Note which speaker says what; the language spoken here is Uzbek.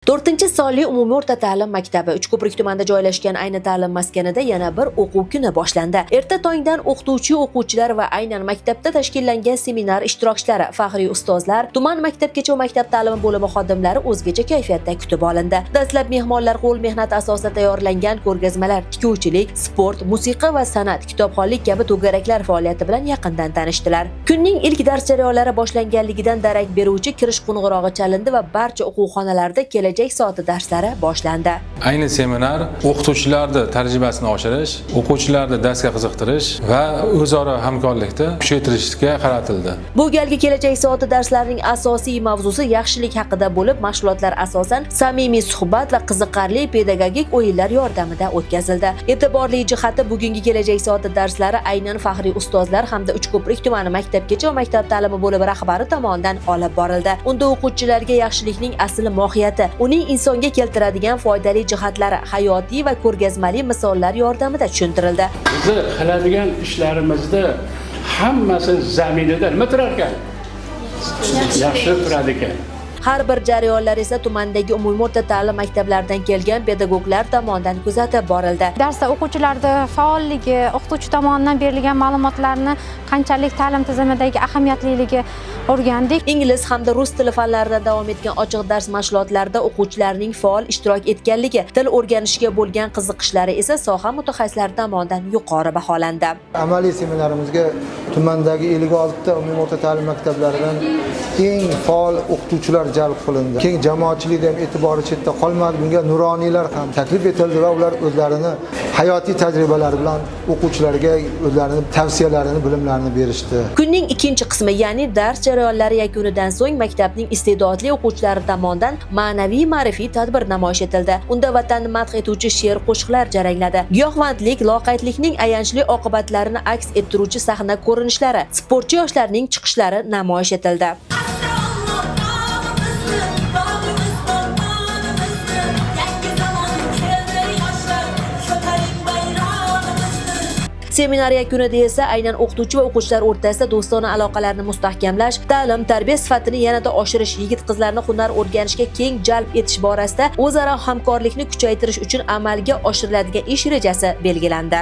Speaker 1: 4-sonli umumiy o'rta ta'lim maktabi Uchko'prik tumanida joylashgan ayni ta'lim maskanida yana bir o'quv kuni boshlandi. Erta tongdan o'qituvchi-o'quvchilar va aynan maktabda tashkillangan seminar ishtirokchilari, faxriy ustozlar, tuman maktabgacha va maktab ta'limi bo'limi xodimlari o'zgacha kayfiyatda kutib olindi. Dastlab mehmonlar qo'l mehnati asosida tayyorlangan ko'rgazmalar, tikuvchilik, sport, musiqa va san'at, kitobxonlik kabi to'garaklar faoliyati bilan yaqindan tanishdilar. Kunning ilk dars jarayonlari boshlanganligidan darak beruvchi kirish qo'ng'irog'i chalindi va barcha o'quvxonalarda kelajak soati darslari boshlandi.
Speaker 2: Ayni seminar o'qituvchilarning tajribasini oshirish, o'quvchilarni darsga qiziqtirish va o'zaro hamkorlikni kuchaytirishga qaratildi.
Speaker 1: Bu galgi kelajak soati darslarining asosiy mavzusi yaxshilik haqida bo'lib, mashg'ulotlar asosan samimiy suhbat va qiziqarli pedagogik o'yinlar yordamida o'tkazildi. E'tiborli jihati bugungi kelajak soati darslari aynan faxriy ustozlar hamda Uchko'prik tumani maktabgacha va maktab ta'limi bo'limi rahbari tomonidan olib borildi. Unda o'quvchilarga yaxshilikning asl mohiyati, uning insonga keltiradigan foydali jihatlari, hayotiy va ko'rgazmali misollar yordamida tushuntirildi.
Speaker 3: Bizni qiladigan ishlarimizda hammasi zaminida nima turar ekan? Yaxshi turadi ekan.
Speaker 1: Har bir jarayonlar esa tumandagi umumiy o'rta ta'lim maktablaridan kelgan pedagoglar tomonidan kuzatib borildi.
Speaker 4: Darsda o'quvchilarda faolligi, o'qituvchi tomonidan berilgan ma'lumotlarni qanchalik ta'lim tizimidagi ahamiyatliligi o'rgandik.
Speaker 1: Ingliz hamda rus tili fanlarida davom etgan ochiq dars mashg'ulotlarida o'quvchilarning faol ishtirok etganligi, til o'rganishga bo'lgan qiziqishlari esa soha mutaxassislari tomonidan yuqori baholandi.
Speaker 5: Amaliy seminarimizga tumandagi 56 ta umumiy o'rta ta'lim maktablaridan eng faol o'qituvchilar jalb qilindi. Keng jamoatchilik ham e'tibori chetda qolmadi. Bunga nuroniylar ham taklif etildi va ular o'zlarini hayotiy tajribalari bilan o'quvchilarga o'zlarining tavsiyalarini, bilimlarini berishdi.
Speaker 1: Kunning ikkinchi qismi, ya'ni dars jarayonlari yakunidan so'ng maktabning iste'dodli o'quvchilari tomonidan ma'naviy ma'rifiy tadbir namoyish etildi. Unda vatanni madh etuvchi she'r, qo'shiqlar jarangladi. Giyohvandlik, loqaydlikning ayanchli oqibatlarini aks ettiruvchi sahna ko'rinishlari, sportchi yoshlarning chiqishlari namoyish etildi. Seminar yakunida esa aynan o'qituvchi va o'quvchilar o'rtasida do'stona aloqalarni mustahkamlash, ta'lim, tarbiya sifatini yanada oshirish, yigit-qizlarni hunar o'rganishga keng jalb etish borasida o'zaro hamkorlikni kuchaytirish uchun amalga oshiriladigan ish rejasi belgilandi.